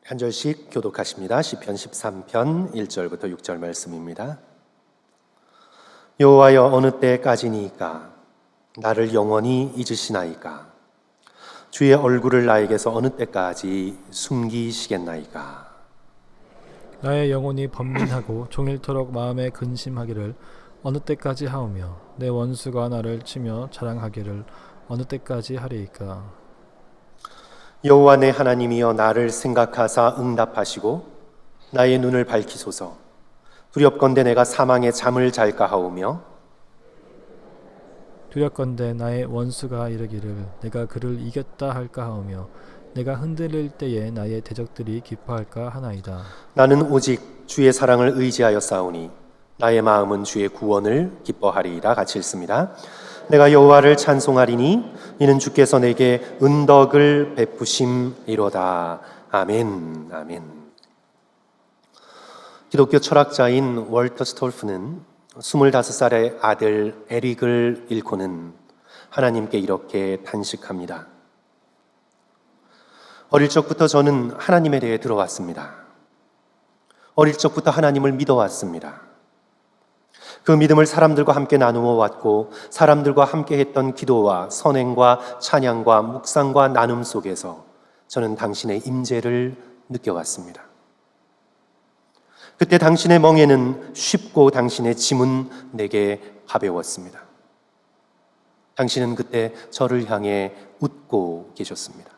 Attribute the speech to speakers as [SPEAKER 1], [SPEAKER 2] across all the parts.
[SPEAKER 1] 한 절씩 교독하십니다. 시편 13편 1절부터 6절 말씀입니다. 여호와여, 어느 때까지니까 나를 영원히 잊으시나이까? 주의 얼굴을 나에게서 어느 때까지 숨기시겠나이까?
[SPEAKER 2] 나의 영혼이 번민하고 종일토록 마음에 근심하기를 어느 때까지 하오며 내 원수가 나를 치며 자랑하기를 어느 때까지 하리이까?
[SPEAKER 1] 여호와 내 하나님이여, 나를 생각하사 응답하시고 나의 눈을 밝히소서. 두렵건대 내가 사망의 잠을 잘까 하오며
[SPEAKER 2] 두렵건대 나의 원수가 이르기를 내가 그를 이겼다 할까 하오며 내가 흔들릴 때에 나의 대적들이 기뻐할까 하나이다.
[SPEAKER 1] 나는 오직 주의 사랑을 의지하여 싸우니 나의 마음은 주의 구원을 기뻐하리이다. 같이 읽습니다. 내가 여호와를 찬송하리니 이는 주께서 내게 은덕을 베푸심이로다. 아멘. 아멘. 기독교 철학자인 월터 스톨프는 25살의 아들 에릭을 잃고는 하나님께 이렇게 탄식합니다. 어릴 적부터 저는 하나님에 대해 들어왔습니다. 어릴 적부터 하나님을 믿어왔습니다. 그 믿음을 사람들과 함께 나누어 왔고 사람들과 함께 했던 기도와 선행과 찬양과 묵상과 나눔 속에서 저는 당신의 임재를 느껴왔습니다. 그때 당신의 멍에는 쉽고 당신의 짐은 내게 가벼웠습니다. 당신은 그때 저를 향해 웃고 계셨습니다.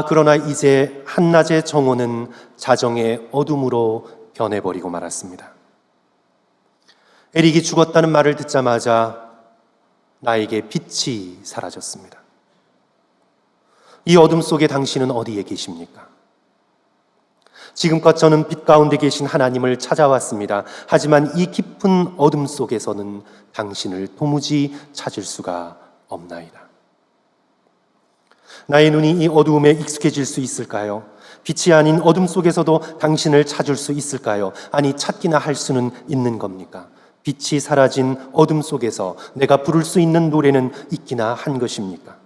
[SPEAKER 1] 그러나 이제 한낮의 정오는 자정의 어둠으로 변해버리고 말았습니다. 에릭이 죽었다는 말을 듣자마자 나에게 빛이 사라졌습니다. 이 어둠 속에 당신은 어디에 계십니까? 지금껏 저는 빛 가운데 계신 하나님을 찾아왔습니다. 하지만 이 깊은 어둠 속에서는 당신을 도무지 찾을 수가 없나이다. 나의 눈이 이 어두움에 익숙해질 수 있을까요? 빛이 아닌 어둠 속에서도 당신을 찾을 수 있을까요? 아니, 찾기나 할 수는 있는 겁니까? 빛이 사라진 어둠 속에서 내가 부를 수 있는 노래는 있기나 한 것입니까?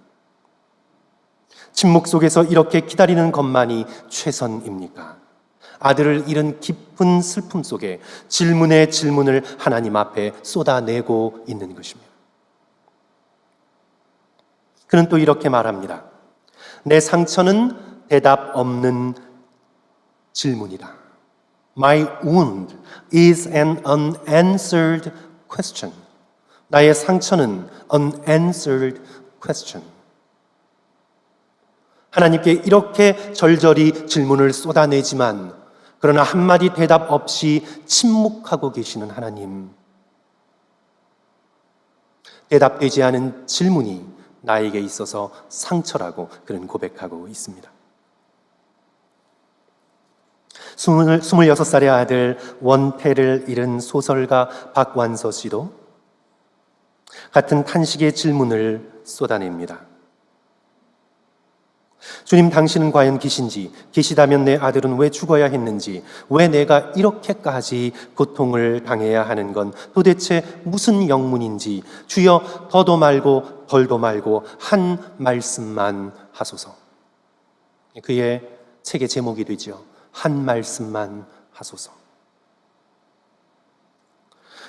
[SPEAKER 1] 침묵 속에서 이렇게 기다리는 것만이 최선입니까? 아들을 잃은 깊은 슬픔 속에 질문의 질문을 하나님 앞에 쏟아내고 있는 것입니다. 그는 또 이렇게 말합니다. 내 상처는 대답 없는 질문이다. My wound is an unanswered question. 나의 상처는 unanswered question. 하나님께 이렇게 절절히 질문을 쏟아내지만 그러나 한마디 대답 없이 침묵하고 계시는 하나님. 대답되지 않은 질문이 나에게 있어서 상처라고 그는 고백하고 있습니다. 26살의 아들 원태를 잃은 소설가 박완서 씨도 같은 탄식의 질문을 쏟아냅니다. 주님, 당신은 과연 계신지, 계시다면 내 아들은 왜 죽어야 했는지, 왜 내가 이렇게까지 고통을 당해야 하는 건 도대체 무슨 영문인지, 주여 더도 말고 덜도 말고 한 말씀만 하소서. 그의 책의 제목이 되죠. 한 말씀만 하소서.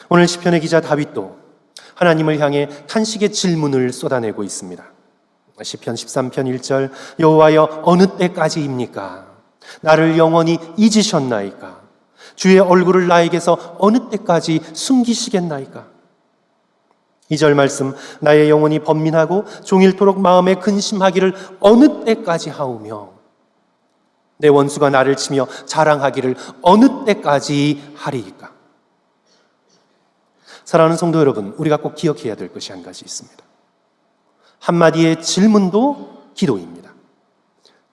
[SPEAKER 1] 오늘 시편의 기자 다윗도 하나님을 향해 탄식의 질문을 쏟아내고 있습니다. 시편 13편 1절 여호와여, 어느 때까지입니까? 나를 영원히 잊으셨나이까? 주의 얼굴을 나에게서 어느 때까지 숨기시겠나이까? 2절 말씀, 나의 영혼이 번민하고 종일토록 마음에 근심하기를 어느 때까지 하오며 내 원수가 나를 치며 자랑하기를 어느 때까지 하리이까? 사랑하는 성도 여러분, 우리가 꼭 기억해야 될 것이 한 가지 있습니다. 한마디의 질문도 기도입니다.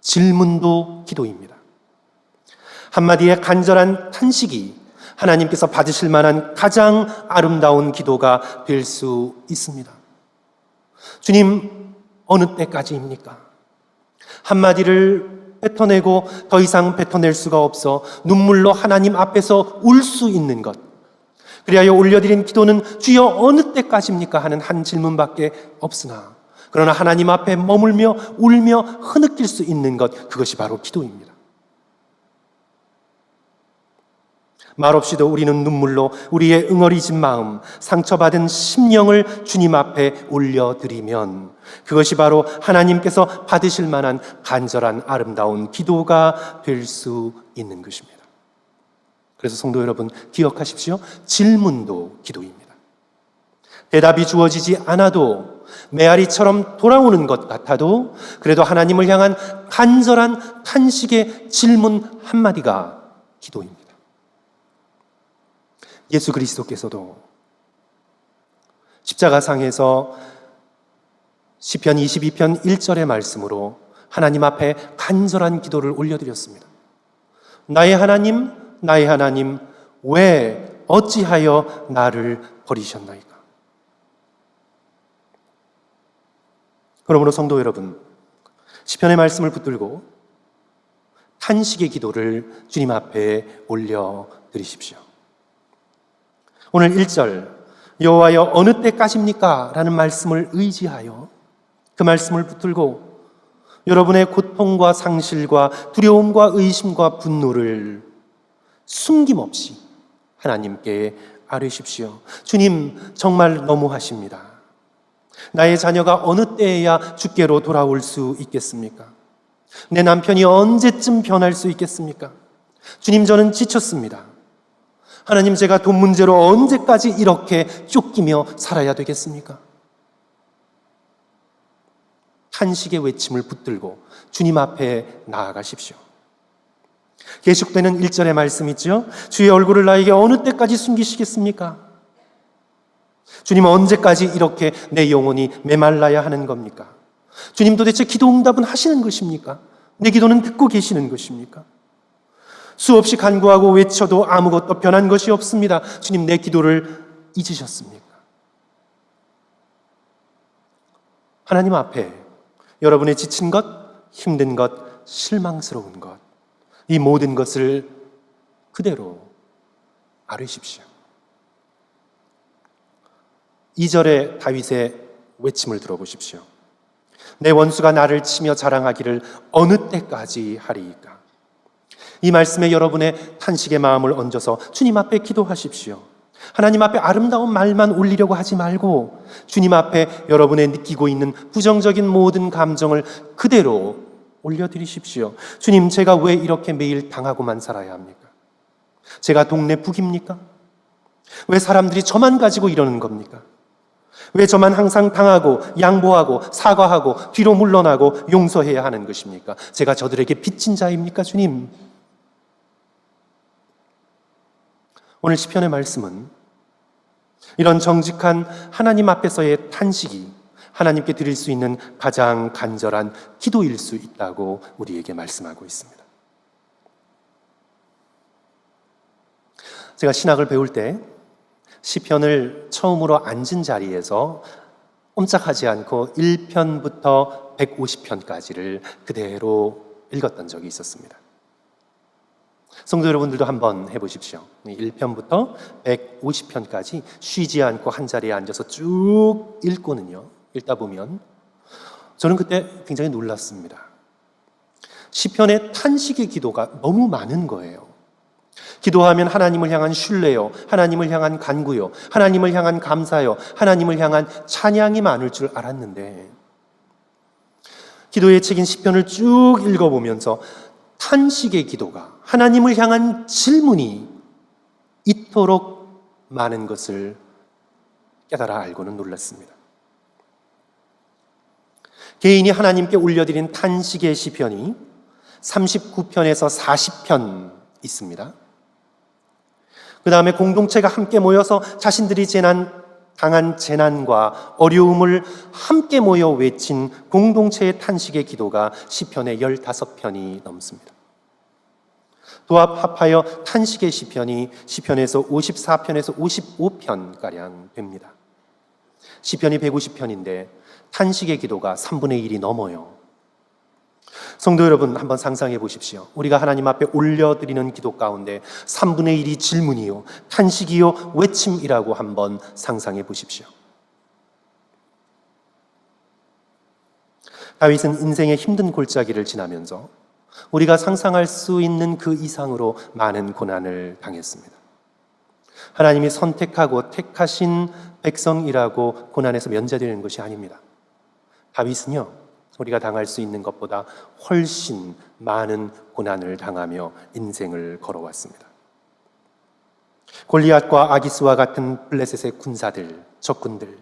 [SPEAKER 1] 질문도 기도입니다. 한마디의 간절한 탄식이 하나님께서 받으실 만한 가장 아름다운 기도가 될 수 있습니다. 주님, 어느 때까지입니까? 한마디를 뱉어내고 더 이상 뱉어낼 수가 없어 눈물로 하나님 앞에서 울 수 있는 것, 그리하여 올려드린 기도는 주여 어느 때까지입니까? 하는 한 질문밖에 없으나 그러나 하나님 앞에 머물며 울며 흐느낄 수 있는 것, 그것이 바로 기도입니다. 말없이도 우리는 눈물로 우리의 응어리진 마음, 상처받은 심령을 주님 앞에 올려드리면 그것이 바로 하나님께서 받으실 만한 간절한 아름다운 기도가 될 수 있는 것입니다. 그래서 성도 여러분, 기억하십시오. 질문도 기도입니다. 대답이 주어지지 않아도 메아리처럼 돌아오는 것 같아도 그래도 하나님을 향한 간절한 탄식의 질문 한마디가 기도입니다. 예수 그리스도께서도 십자가상에서 시편 22편 1절의 말씀으로 하나님 앞에 간절한 기도를 올려드렸습니다. 나의 하나님, 나의 하나님, 왜 어찌하여 나를 버리셨나이까? 그러므로 성도 여러분, 시편의 말씀을 붙들고 탄식의 기도를 주님 앞에 올려드리십시오. 오늘 1절 여호와여 어느 때까지입니까? 라는 말씀을 의지하여 그 말씀을 붙들고 여러분의 고통과 상실과 두려움과 의심과 분노를 숨김없이 하나님께 아뢰십시오. 주님, 정말 너무하십니다. 나의 자녀가 어느 때에야 주께로 돌아올 수 있겠습니까? 내 남편이 언제쯤 변할 수 있겠습니까? 주님, 저는 지쳤습니다. 하나님, 제가 돈 문제로 언제까지 이렇게 쫓기며 살아야 되겠습니까? 탄식의 외침을 붙들고 주님 앞에 나아가십시오. 계속되는 1절의 말씀 있죠? 주의 얼굴을 나에게 어느 때까지 숨기시겠습니까? 주님, 언제까지 이렇게 내 영혼이 메말라야 하는 겁니까? 주님, 도대체 기도 응답은 하시는 것입니까? 내 기도는 듣고 계시는 것입니까? 수없이 간구하고 외쳐도 아무것도 변한 것이 없습니다. 주님, 내 기도를 잊으셨습니까? 하나님 앞에 여러분의 지친 것, 힘든 것, 실망스러운 것, 이 모든 것을 그대로 아뢰십시오. 2절의 다윗의 외침을 들어보십시오. 내 원수가 나를 치며 자랑하기를 어느 때까지 하리이까? 이 말씀에 여러분의 탄식의 마음을 얹어서 주님 앞에 기도하십시오. 하나님 앞에 아름다운 말만 올리려고 하지 말고 주님 앞에 여러분의 느끼고 있는 부정적인 모든 감정을 그대로 올려드리십시오. 주님, 제가 왜 이렇게 매일 당하고만 살아야 합니까? 제가 동네 북입니까? 왜 사람들이 저만 가지고 이러는 겁니까? 왜 저만 항상 당하고 양보하고 사과하고 뒤로 물러나고 용서해야 하는 것입니까? 제가 저들에게 빚진 자입니까, 주님? 오늘 시편의 말씀은 이런 정직한 하나님 앞에서의 탄식이 하나님께 드릴 수 있는 가장 간절한 기도일 수 있다고 우리에게 말씀하고 있습니다. 제가 신학을 배울 때 시편을 처음으로 앉은 자리에서 꼼짝하지 않고 1편부터 150편까지를 그대로 읽었던 적이 있었습니다. 성도 여러분들도 한번 해보십시오. 1편부터 150편까지 쉬지 않고 한 자리에 앉아서 쭉 읽다 보면 저는 그때 굉장히 놀랐습니다. 시편의 탄식의 기도가 너무 많은 거예요. 기도하면 하나님을 향한 신뢰요, 하나님을 향한 간구요, 하나님을 향한 감사요, 하나님을 향한 찬양이 많을 줄 알았는데 기도의 책인 시편을 쭉 읽어보면서 탄식의 기도가, 하나님을 향한 질문이 이토록 많은 것을 깨달아 알고는 놀랐습니다. 개인이 하나님께 올려드린 탄식의 시편이 39편에서 40편 있습니다. 그 다음에 공동체가 함께 모여서 자신들이 당한 재난과 어려움을 함께 모여 외친 공동체의 탄식의 기도가 시편의 15편이 넘습니다. 도합 합하여 탄식의 시편이 시편에서 54편에서 55편가량 됩니다. 시편이 150편인데 탄식의 기도가 3분의 1이 넘어요. 성도 여러분, 한번 상상해 보십시오. 우리가 하나님 앞에 올려드리는 기도 가운데 3분의 1이 질문이요, 탄식이요, 외침이라고 한번 상상해 보십시오. 다윗은 인생의 힘든 골짜기를 지나면서 우리가 상상할 수 있는 그 이상으로 많은 고난을 당했습니다. 하나님이 선택하고 택하신 백성이라고 고난에서 면제되는 것이 아닙니다. 다윗은요, 우리가 당할 수 있는 것보다 훨씬 많은 고난을 당하며 인생을 걸어왔습니다. 골리앗과 아기스와 같은 블레셋의 군사들, 적군들,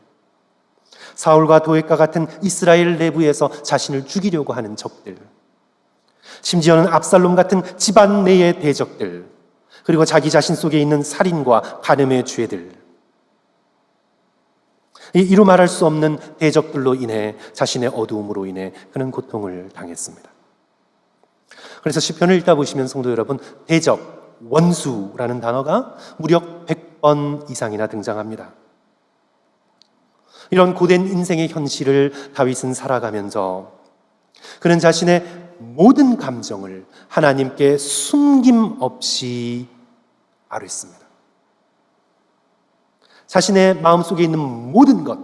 [SPEAKER 1] 사울과 도액과 같은 이스라엘 내부에서 자신을 죽이려고 하는 적들, 심지어는 압살롬 같은 집안 내의 대적들, 그리고 자기 자신 속에 있는 살인과 간음의 죄들, 이루 말할 수 없는 대적들로 인해 자신의 어두움으로 인해 그는 고통을 당했습니다. 그래서 시편을 읽다 보시면 성도 여러분, 대적, 원수라는 단어가 무려 100번 이상이나 등장합니다. 이런 고된 인생의 현실을 다윗은 살아가면서 그는 자신의 모든 감정을 하나님께 숨김없이 아뢰습니다. 자신의 마음속에 있는 모든 것,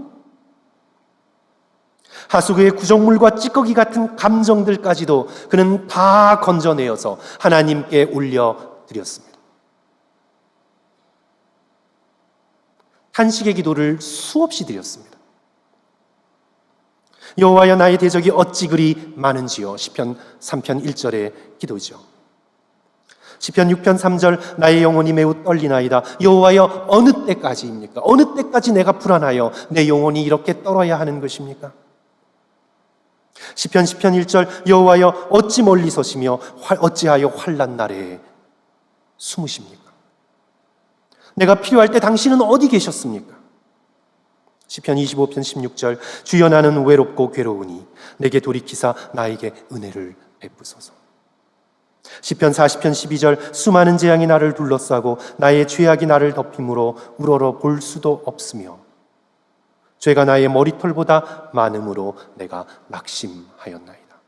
[SPEAKER 1] 하수구의 구정물과 찌꺼기 같은 감정들까지도 그는 다 건져내어서 하나님께 올려드렸습니다. 탄식의 기도를 수없이 드렸습니다. 여호와여, 나의 대적이 어찌 그리 많은지요. 시편 3편 1절의 기도죠. 시편 6편 3절, 나의 영혼이 매우 떨리나이다. 여호와여, 어느 때까지입니까? 어느 때까지 내가 불안하여 내 영혼이 이렇게 떨어야 하는 것입니까? 시편 10편 1절, 여호와여, 어찌 멀리 서시며 어찌하여 환난 날에 숨으십니까? 내가 필요할 때 당신은 어디 계셨습니까? 시편 25편 16절, 주여, 나는 외롭고 괴로우니 내게 돌이키사 나에게 은혜를 베푸소서. 시편 40편 12절, 수많은 재앙이 나를 둘러싸고 나의 죄악이 나를 덮임으로 우러러 볼 수도 없으며 죄가 나의 머리털보다 많음으로 내가 낙심하였나이다.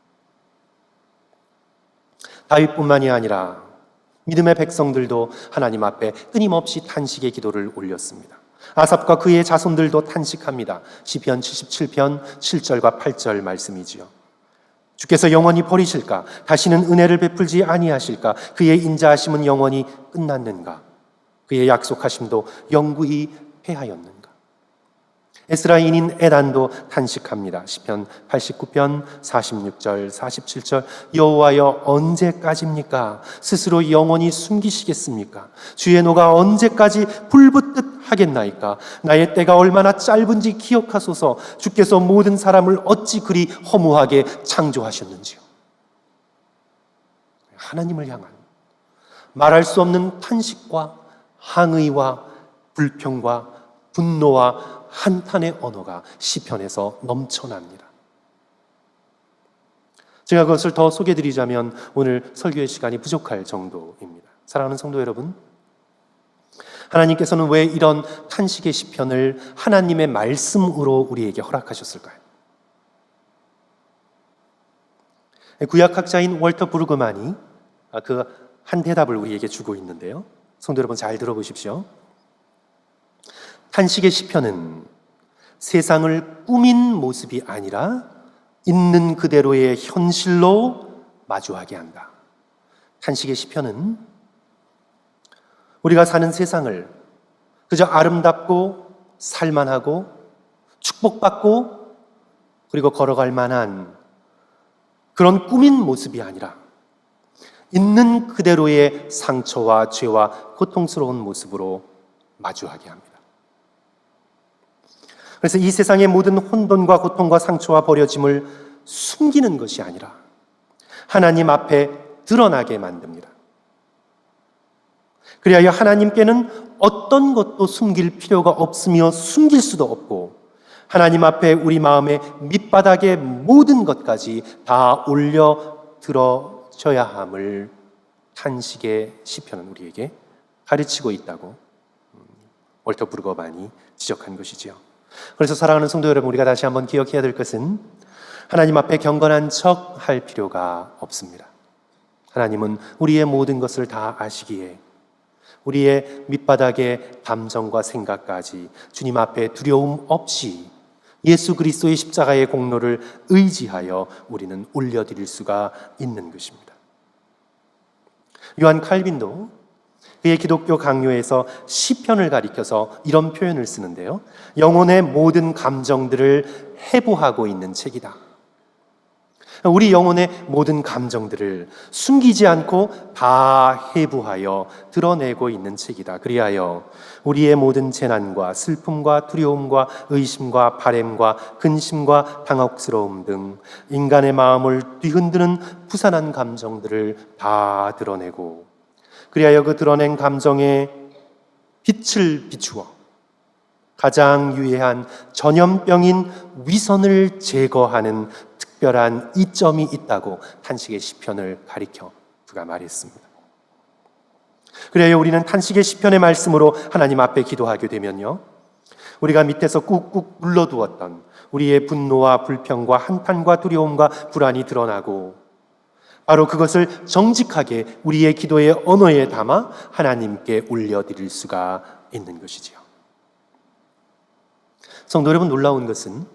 [SPEAKER 1] 다윗뿐만이 아니라 믿음의 백성들도 하나님 앞에 끊임없이 탄식의 기도를 올렸습니다. 아삽과 그의 자손들도 탄식합니다. 시편 77편 7절과 8절 말씀이지요. 주께서 영원히 버리실까? 다시는 은혜를 베풀지 아니하실까? 그의 인자하심은 영원히 끝났는가? 그의 약속하심도 영구히 패하였는가? 에스라인인 에단도 탄식합니다. 시편 89편 46절 47절, 여호와여, 언제까지입니까? 스스로 영원히 숨기시겠습니까? 주의 노가 언제까지 불붙듯 하겠나이까? 나의 때가 얼마나 짧은지 기억하소서. 주께서 모든 사람을 어찌 그리 허무하게 창조하셨는지요. 하나님을 향한 말할 수 없는 탄식과 항의와 불평과 분노와 한탄의 언어가 시편에서 넘쳐납니다. 제가 그것을 더 소개해드리자면 오늘 설교의 시간이 부족할 정도입니다. 사랑하는 성도 여러분, 하나님께서는 왜 이런 탄식의 시편을 하나님의 말씀으로 우리에게 허락하셨을까요? 구약학자인 월터 브루그만이 그 한 대답을 우리에게 주고 있는데요. 성도 여러분, 잘 들어보십시오. 탄식의 시편은 세상을 꾸민 모습이 아니라 있는 그대로의 현실로 마주하게 한다. 탄식의 시편은 우리가 사는 세상을 그저 아름답고 살만하고 축복받고 그리고 걸어갈 만한 그런 꾸민 모습이 아니라 있는 그대로의 상처와 죄와 고통스러운 모습으로 마주하게 합니다. 그래서 이 세상의 모든 혼돈과 고통과 상처와 버려짐을 숨기는 것이 아니라 하나님 앞에 드러나게 만듭니다. 그리하여 하나님께는 어떤 것도 숨길 필요가 없으며 숨길 수도 없고 하나님 앞에 우리 마음의 밑바닥의 모든 것까지 다 올려 들어져야 함을 탄식의 시편은 우리에게 가르치고 있다고 월터 브루거만이 지적한 것이지요. 그래서 사랑하는 성도 여러분, 우리가 다시 한번 기억해야 될 것은 하나님 앞에 경건한 척 할 필요가 없습니다. 하나님은 우리의 모든 것을 다 아시기에 우리의 밑바닥의 감정과 생각까지 주님 앞에 두려움 없이 예수 그리스도의 십자가의 공로를 의지하여 우리는 올려드릴 수가 있는 것입니다. 요한 칼빈도 그의 기독교 강요에서 시편을 가리켜서 이런 표현을 쓰는데요. 영혼의 모든 감정들을 해부하고 있는 책이다. 우리 영혼의 모든 감정들을 숨기지 않고 다 해부하여 드러내고 있는 책이다. 그리하여 우리의 모든 재난과 슬픔과 두려움과 의심과 바램과 근심과 당혹스러움 등 인간의 마음을 뒤흔드는 부산한 감정들을 다 드러내고, 그리하여 그 드러낸 감정에 빛을 비추어 가장 유해한 전염병인 위선을 제거하는 특별한 이점이 있다고 탄식의 시편을 가리켜 그가 말했습니다. 그래야 우리는 탄식의 시편의 말씀으로 하나님 앞에 기도하게 되면요, 우리가 밑에서 꾹꾹 눌러두었던 우리의 분노와 불평과 한탄과 두려움과 불안이 드러나고, 바로 그것을 정직하게 우리의 기도의 언어에 담아 하나님께 올려드릴 수가 있는 것이지요. 성도 여러분, 놀라운 것은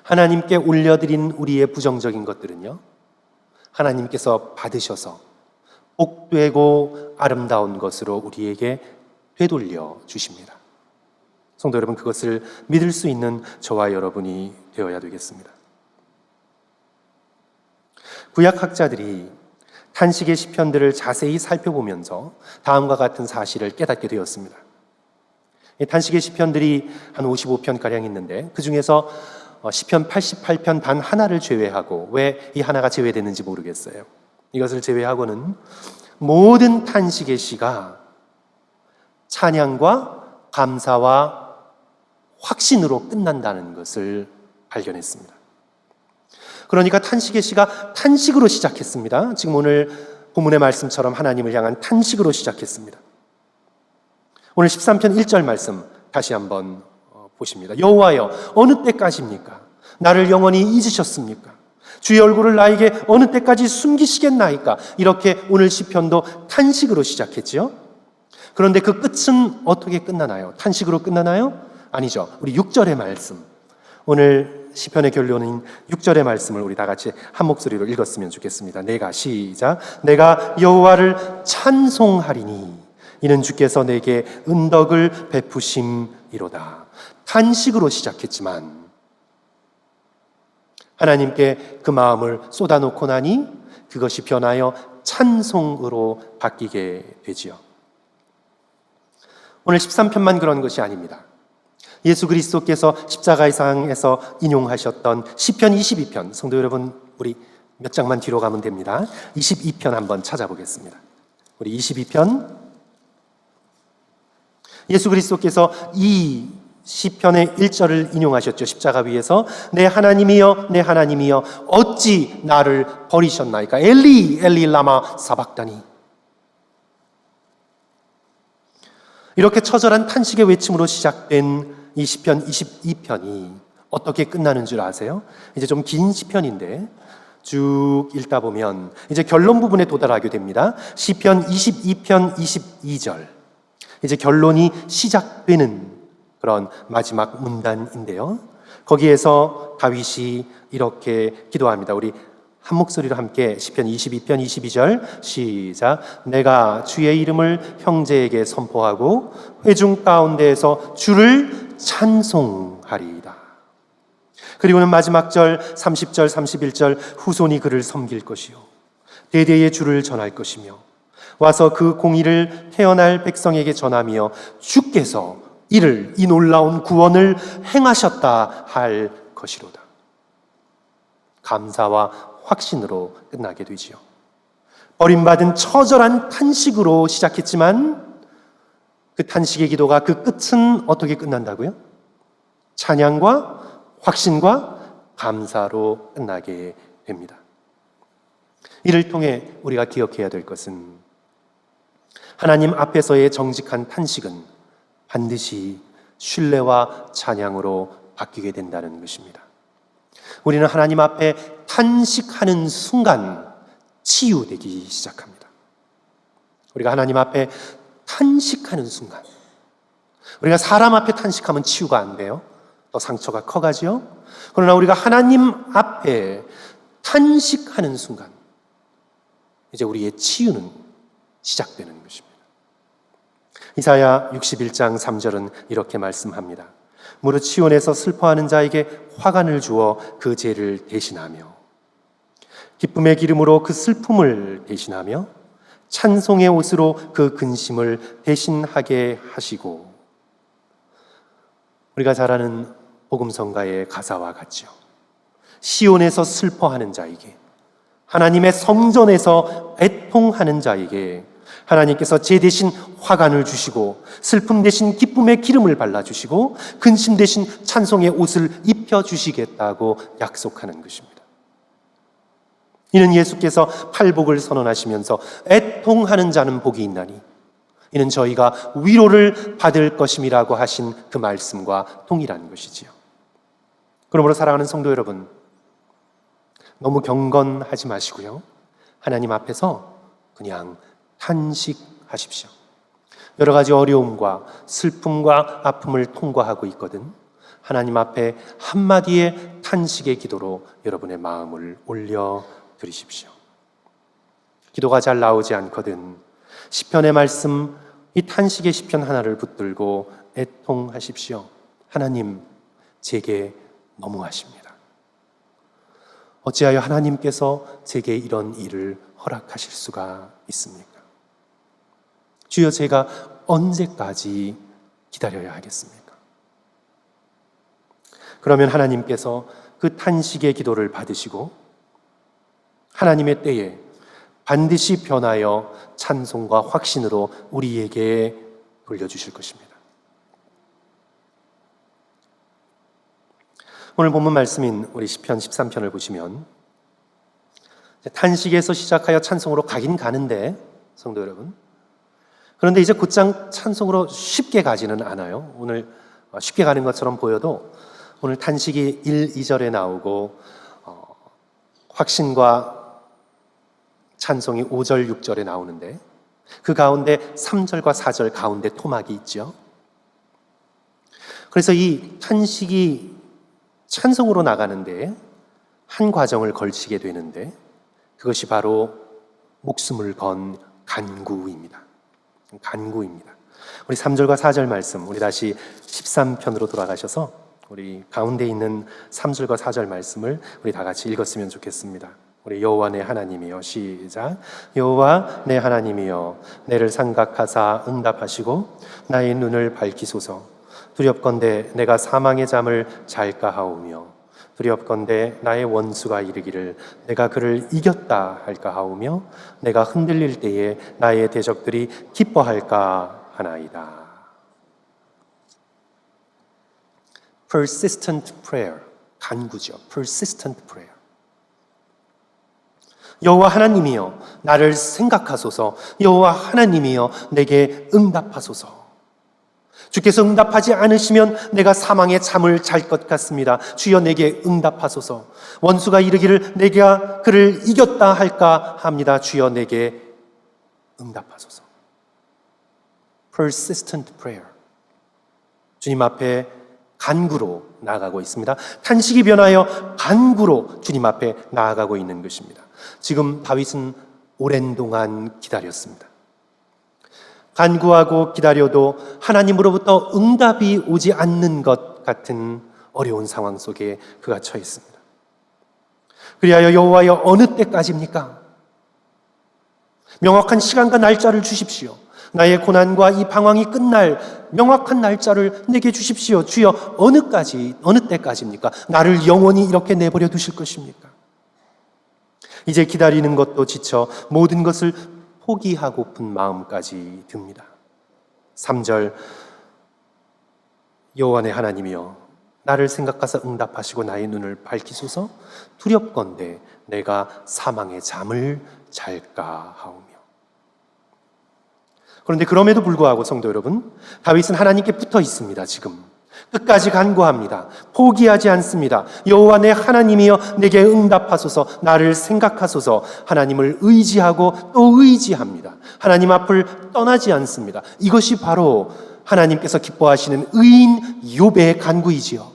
[SPEAKER 1] 하나님께 올려드린 우리의 부정적인 것들은요, 하나님께서 받으셔서 복되고 아름다운 것으로 우리에게 되돌려 주십니다. 성도 여러분, 그것을 믿을 수 있는 저와 여러분이 되어야 되겠습니다. 구약학자들이 탄식의 시편들을 자세히 살펴보면서 다음과 같은 사실을 깨닫게 되었습니다. 탄식의 시편들이 한 55편가량 있는데 그 중에서 시편 88편 단 하나를 제외하고, 왜 이 하나가 제외됐는지 모르겠어요. 이것을 제외하고는 모든 탄식의 시가 찬양과 감사와 확신으로 끝난다는 것을 발견했습니다. 그러니까 탄식의 시가 탄식으로 시작했습니다. 지금 오늘 본문의 말씀처럼 하나님을 향한 탄식으로 시작했습니다. 오늘 13편 1절 말씀 다시 한번 보십니다. 여호와여, 어느 때까지입니까? 나를 영원히 잊으셨습니까? 주의 얼굴을 나에게 어느 때까지 숨기시겠나이까? 이렇게 오늘 시편도 탄식으로 시작했죠. 그런데 그 끝은 어떻게 끝나나요? 탄식으로 끝나나요? 아니죠. 우리 6절의 말씀, 오늘 시편의 결론인 6절의 말씀을 우리 다 같이 한 목소리로 읽었으면 좋겠습니다. 시작. 내가 여호와를 찬송하리니 이는 주께서 내게 은덕을 베푸심이로다. 탄식으로 시작했지만 하나님께 그 마음을 쏟아놓고 나니 그것이 변하여 찬송으로 바뀌게 되지요. 오늘 13편만 그런 것이 아닙니다. 예수 그리스도께서 십자가상에서 인용하셨던 시편 22편, 성도 여러분, 우리 몇 장만 뒤로 가면 됩니다. 22편 한번 찾아보겠습니다. 우리 22편, 예수 그리스도께서 이 시편의 1절을 인용하셨죠. 십자가 위에서 내 하나님이여, 내 하나님이여, 어찌 나를 버리셨나이까? 엘리 엘리 라마 사박다니. 이렇게 처절한 탄식의 외침으로 시작된 이 시편 22편이 어떻게 끝나는 줄 아세요? 이제 좀 긴 시편인데 쭉 읽다 보면 이제 결론 부분에 도달하게 됩니다. 시편 22편 22절, 이제 결론이 시작되는 그런 마지막 문단인데요, 거기에서 다윗이 이렇게 기도합니다. 우리 한 목소리로 함께 시편 22편 22절 시작. 내가 주의 이름을 형제에게 선포하고 회중 가운데에서 주를 찬송하리이다. 그리고는 마지막 절 30절 31절 후손이 그를 섬길 것이요 대대의 주를 전할 것이며 와서 그 공의를 태어날 백성에게 전하며 주께서 이를, 이 놀라운 구원을 행하셨다 할 것이로다. 감사와 확신으로 끝나게 되지요. 버림받은 처절한 탄식으로 시작했지만 그 탄식의 기도가 그 끝은 어떻게 끝난다고요? 찬양과 확신과 감사로 끝나게 됩니다. 이를 통해 우리가 기억해야 될 것은 하나님 앞에서의 정직한 탄식은 반드시 신뢰와 찬양으로 바뀌게 된다는 것입니다. 우리는 하나님 앞에 탄식하는 순간 치유되기 시작합니다. 우리가 하나님 앞에 탄식하는 순간, 우리가 사람 앞에 탄식하면 치유가 안 돼요. 더 상처가 커가지요. 그러나 우리가 하나님 앞에 탄식하는 순간 이제 우리의 치유는 시작되는 것입니다. 이사야 61장 3절은 이렇게 말씀합니다. 무릇 시온에서 슬퍼하는 자에게 화관을 주어 그 죄를 대신하며 기쁨의 기름으로 그 슬픔을 대신하며 찬송의 옷으로 그 근심을 대신하게 하시고. 우리가 잘 아는 복음성가의 가사와 같죠. 시온에서 슬퍼하는 자에게, 하나님의 성전에서 애통하는 자에게 하나님께서 죄 대신 화관을 주시고 슬픔 대신 기쁨의 기름을 발라주시고 근심 대신 찬송의 옷을 입혀주시겠다고 약속하는 것입니다. 이는 예수께서 팔복을 선언하시면서 애통하는 자는 복이 있나니 이는 저희가 위로를 받을 것임이라고 하신 그 말씀과 동일한 것이지요. 그러므로 사랑하는 성도 여러분, 너무 경건하지 마시고요, 하나님 앞에서 그냥 탄식하십시오. 여러 가지 어려움과 슬픔과 아픔을 통과하고 있거든 하나님 앞에 한마디의 탄식의 기도로 여러분의 마음을 올려드리십시오. 기도가 잘 나오지 않거든 시편의 말씀, 이 탄식의 시편 하나를 붙들고 애통하십시오. 하나님, 제게 너무하십니다. 어찌하여 하나님께서 제게 이런 일을 허락하실 수가 있습니까? 주여, 제가 언제까지 기다려야 하겠습니까? 그러면 하나님께서 그 탄식의 기도를 받으시고 하나님의 때에 반드시 변하여 찬송과 확신으로 우리에게 돌려주실 것입니다. 오늘 본문 말씀인 우리 시편 13편을 보시면 탄식에서 시작하여 찬송으로 가긴 가는데, 성도 여러분, 그런데 이제 곧장 찬송으로 쉽게 가지는 않아요. 오늘 쉽게 가는 것처럼 보여도 오늘 탄식이 1, 2절에 나오고 확신과 찬송이 5절, 6절에 나오는데 그 가운데 3절과 4절 가운데 토막이 있죠. 그래서 이 탄식이 찬송으로 나가는데 한 과정을 걸치게 되는데 그것이 바로 목숨을 건 간구입니다. 간구입니다. 우리 3절과 4절 말씀, 우리 다시 13편으로 돌아가셔서 우리 가운데 있는 3절과 4절 말씀을 우리 다 같이 읽었으면 좋겠습니다. 우리 여호와 내 하나님이여, 시작. 여호와 내 하나님이여, 내를 생각하사 응답하시고 나의 눈을 밝히소서. 두렵건대 내가 사망의 잠을 잘까 하오며 두렵건대 나의 원수가 이르기를 내가 그를 이겼다 할까 하오며 내가 흔들릴 때에 나의 대적들이 기뻐할까 하나이다. Persistent prayer, 간구죠. Persistent prayer. 여호와 하나님이여, 나를 생각하소서. 여호와 하나님이여, 내게 응답하소서. 주께서 응답하지 않으시면 내가 사망의 잠을 잘 것 같습니다. 주여, 내게 응답하소서. 원수가 이르기를 내가 그를 이겼다 할까 합니다. 주여, 내게 응답하소서. Persistent prayer. 주님 앞에 간구로 나아가고 있습니다. 탄식이 변하여 간구로 주님 앞에 나아가고 있는 것입니다. 지금 다윗은 오랜 동안 기다렸습니다. 간구하고 기다려도 하나님으로부터 응답이 오지 않는 것 같은 어려운 상황 속에 그가 처해 있습니다. 그리하여 여호와여, 어느 때까지입니까? 명확한 시간과 날짜를 주십시오. 나의 고난과 이 방황이 끝날 명확한 날짜를 내게 주십시오. 주여, 어느 때까지입니까? 나를 영원히 이렇게 내버려 두실 것입니까? 이제 기다리는 것도 지쳐 모든 것을 포기하고픈 마음까지 듭니다. 3절, 여호와 내 하나님이여, 나를 생각하사 응답하시고 나의 눈을 밝히소서. 두렵건대 내가 사망의 잠을 잘까 하오며. 그런데 그럼에도 불구하고 성도 여러분, 다윗은 하나님께 붙어 있습니다. 지금 끝까지 간구합니다. 포기하지 않습니다. 여호와 내 하나님이여, 내게 응답하소서. 나를 생각하소서. 하나님을 의지하고 또 의지합니다. 하나님 앞을 떠나지 않습니다. 이것이 바로 하나님께서 기뻐하시는 의인 욥의 간구이지요.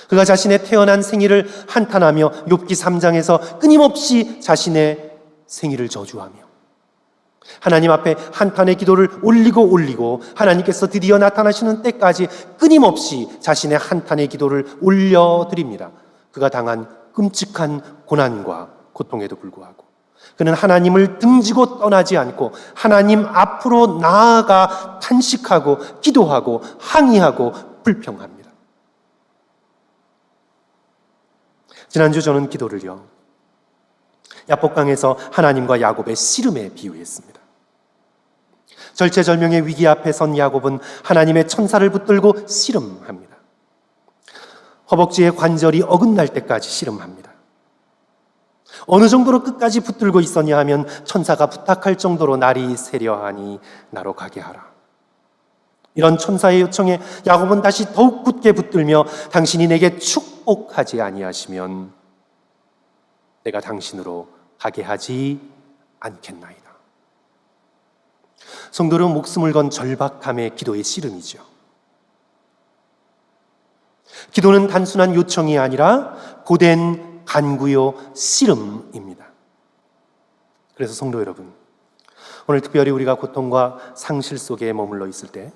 [SPEAKER 1] 그가 자신의 태어난 생일을 한탄하며 욥기 3장에서 끊임없이 자신의 생일을 저주하며 하나님 앞에 한탄의 기도를 올리고 하나님께서 드디어 나타나시는 때까지 끊임없이 자신의 한탄의 기도를 올려드립니다. 그가 당한 끔찍한 고난과 고통에도 불구하고 그는 하나님을 등지고 떠나지 않고 하나님 앞으로 나아가 탄식하고 기도하고 항의하고 불평합니다. 지난주 저는 기도를요, 야복강에서 하나님과 야곱의 씨름에 비유했습니다. 절체절명의 위기 앞에 선 야곱은 하나님의 천사를 붙들고 씨름합니다. 허벅지의 관절이 어긋날 때까지 씨름합니다. 어느 정도로 끝까지 붙들고 있었냐 하면 천사가 부탁할 정도로 날이 세려하니 나로 가게 하라. 이런 천사의 요청에 야곱은 다시 더욱 굳게 붙들며 당신이 내게 축복하지 아니하시면 내가 당신으로 가게 하지 않겠나이다. 성도는 목숨을 건 절박함의 기도의 씨름이죠. 기도는 단순한 요청이 아니라 고된 간구요 씨름입니다. 그래서 성도 여러분, 오늘 특별히 우리가 고통과 상실 속에 머물러 있을 때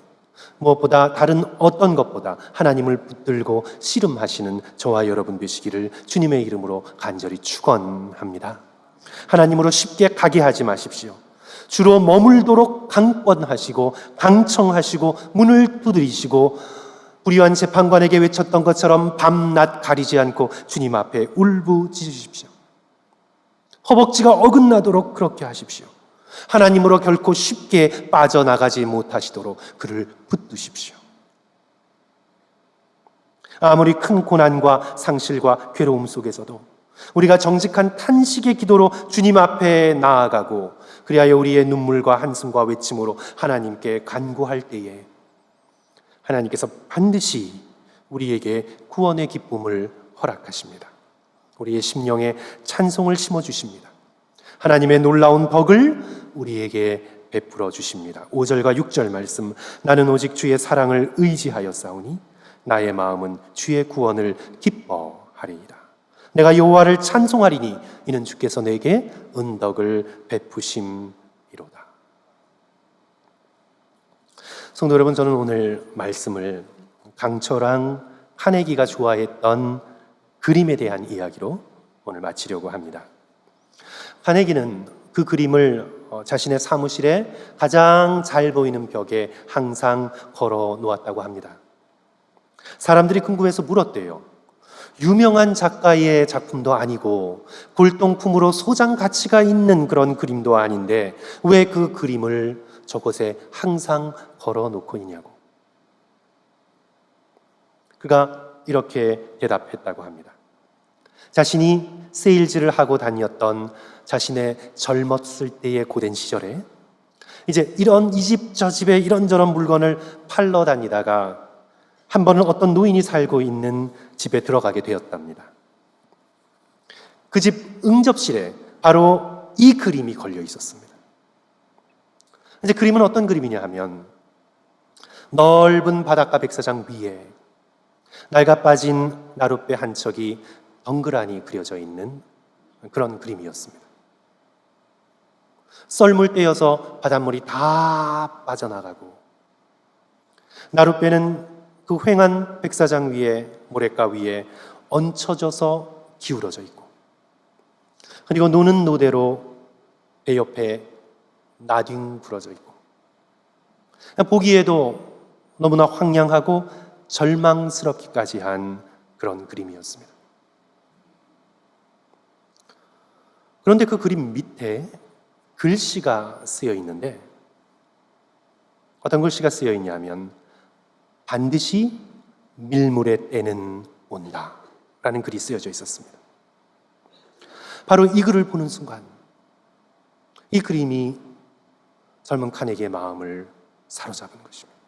[SPEAKER 1] 무엇보다 다른 어떤 것보다 하나님을 붙들고 씨름하시는 저와 여러분 되시기를 주님의 이름으로 간절히 축원합니다. 하나님으로 쉽게 가게 하지 마십시오. 주로 머물도록 강권하시고 강청하시고 문을 두드리시고 불의한 재판관에게 외쳤던 것처럼 밤낮 가리지 않고 주님 앞에 울부짖으십시오. 허벅지가 어긋나도록 그렇게 하십시오. 하나님으로 결코 쉽게 빠져나가지 못하시도록 그를 붙드십시오. 아무리 큰 고난과 상실과 괴로움 속에서도 우리가 정직한 탄식의 기도로 주님 앞에 나아가고 그리하여 우리의 눈물과 한숨과 외침으로 하나님께 간구할 때에 하나님께서 반드시 우리에게 구원의 기쁨을 허락하십니다. 우리의 심령에 찬송을 심어주십니다. 하나님의 놀라운 덕을 우리에게 베풀어 주십니다. 5절과 6절 말씀, 나는 오직 주의 사랑을 의지하여 싸우니 나의 마음은 주의 구원을 기뻐하리이다. 내가 여호와를 찬송하리니 이는 주께서 내게 은덕을 베푸심이로다. 성도 여러분, 저는 오늘 말씀을 강철왕 카네기가 좋아했던 그림에 대한 이야기로 오늘 마치려고 합니다. 카네기는 그 그림을 자신의 사무실에 가장 잘 보이는 벽에 항상 걸어 놓았다고 합니다. 사람들이 궁금해서 물었대요. 유명한 작가의 작품도 아니고 골동품으로 소장 가치가 있는 그런 그림도 아닌데 왜 그 그림을 저곳에 항상 걸어 놓고 있냐고. 그가 이렇게 대답했다고 합니다. 자신이 세일즈를 하고 다녔던 자신의 젊었을 때의 고된 시절에 이제 이 집 저 집에 이런저런 물건을 팔러 다니다가 한 번은 어떤 노인이 살고 있는 집에 들어가게 되었답니다. 그 집 응접실에 바로 이 그림이 걸려 있었습니다. 이제 그림은 어떤 그림이냐 하면 넓은 바닷가 백사장 위에 낡아 빠진 나룻배 한 척이 덩그라니 그려져 있는 그런 그림이었습니다. 썰물 때여서 바닷물이 다 빠져나가고 나룻배는 그 휑한 백사장 위에 모래가 위에 얹혀져서 기울어져 있고 그리고 노는 노대로 배 옆에 나뒹 부러져 있고 보기에도 너무나 황량하고 절망스럽기까지 한 그런 그림이었습니다. 그런데 그 그림 밑에 글씨가 쓰여 있는데 어떤 글씨가 쓰여 있냐면 반드시 밀물의 때는 온다 라는 글이 쓰여져 있었습니다. 바로 이 글을 보는 순간 이 그림이 젊은 카네기의 마음을 사로잡은 것입니다.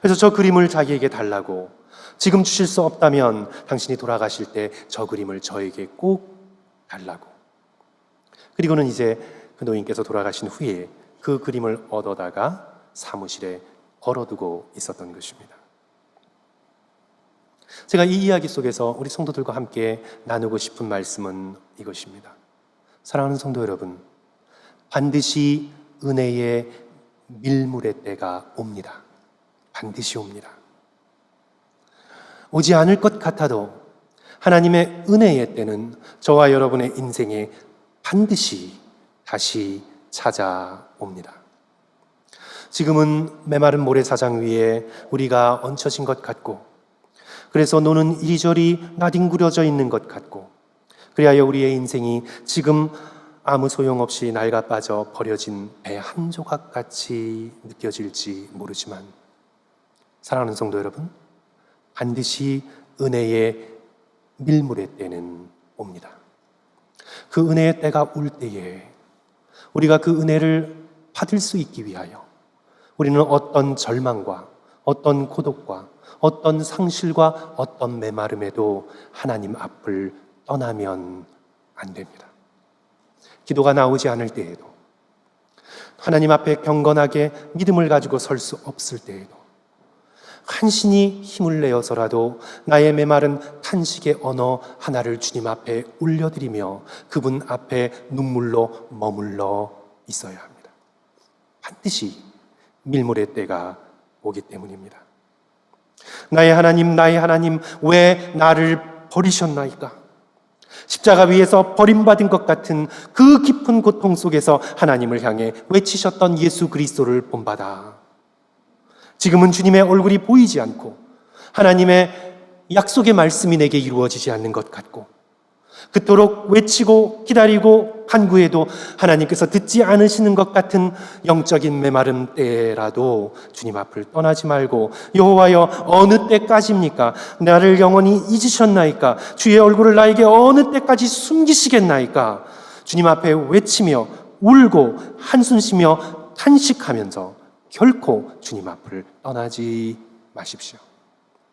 [SPEAKER 1] 그래서 저 그림을 자기에게 달라고, 지금 주실 수 없다면 당신이 돌아가실 때 저 그림을 저에게 꼭 달라고. 그리고는 이제 그 노인께서 돌아가신 후에 그 그림을 얻어다가 사무실에 걸어두고 있었던 것입니다. 제가 이 이야기 속에서 우리 성도들과 함께 나누고 싶은 말씀은 이것입니다. 사랑하는 성도 여러분, 반드시 은혜의 밀물의 때가 옵니다. 반드시 옵니다. 오지 않을 것 같아도 하나님의 은혜의 때는 저와 여러분의 인생에 반드시 다시 찾아옵니다. 지금은 메마른 모래사장 위에 우리가 얹혀진 것 같고, 그래서 노는 이리저리 나뒹구려져 있는 것 같고, 그리하여 우리의 인생이 지금 아무 소용없이 낡아 빠져 버려진 배 한 조각 같이 느껴질지 모르지만, 사랑하는 성도 여러분, 반드시 은혜의 밀물의 때는 옵니다. 그 은혜의 때가 올 때에 우리가 그 은혜를 받을 수 있기 위하여 우리는 어떤 절망과 어떤 고독과 어떤 상실과 어떤 메마름에도 하나님 앞을 떠나면 안 됩니다. 기도가 나오지 않을 때에도, 하나님 앞에 경건하게 믿음을 가지고 설 수 없을 때에도, 간신히 힘을 내어서라도 나의 메마른 탄식의 언어 하나를 주님 앞에 올려드리며 그분 앞에 눈물로 머물러 있어야 합니다. 반드시 밀물의 때가 오기 때문입니다. 나의 하나님, 왜 나를 버리셨나이까? 십자가 위에서 버림받은 것 같은 그 깊은 고통 속에서 하나님을 향해 외치셨던 예수 그리스도를 본받아 지금은 주님의 얼굴이 보이지 않고 하나님의 약속의 말씀이 내게 이루어지지 않는 것 같고, 그토록 외치고 기다리고 간구해도 하나님께서 듣지 않으시는 것 같은 영적인 메마름 때라도 주님 앞을 떠나지 말고, 여호와여 어느 때까지입니까? 나를 영원히 잊으셨나이까? 주의 얼굴을 나에게 어느 때까지 숨기시겠나이까? 주님 앞에 외치며 울고 한숨 쉬며 탄식하면서 결코 주님 앞을 떠나지 마십시오.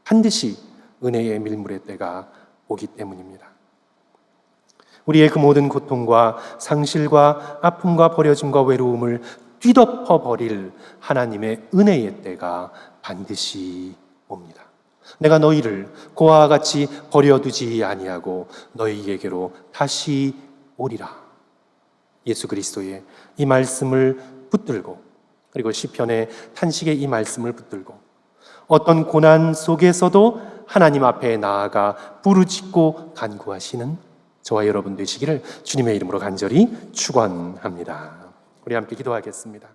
[SPEAKER 1] 반드시 은혜의 밀물의 때가 오기 때문입니다. 우리의 그 모든 고통과 상실과 아픔과 버려짐과 외로움을 뒤덮어버릴 하나님의 은혜의 때가 반드시 옵니다. 내가 너희를 고아와 같이 버려두지 아니하고 너희에게로 다시 오리라. 예수 그리스도의 이 말씀을 붙들고, 그리고 시편의 탄식의 이 말씀을 붙들고 어떤 고난 속에서도 하나님 앞에 나아가 부르짖고 간구하시는 저와 여러분 되시기를 주님의 이름으로 간절히 축원합니다. 우리 함께 기도하겠습니다.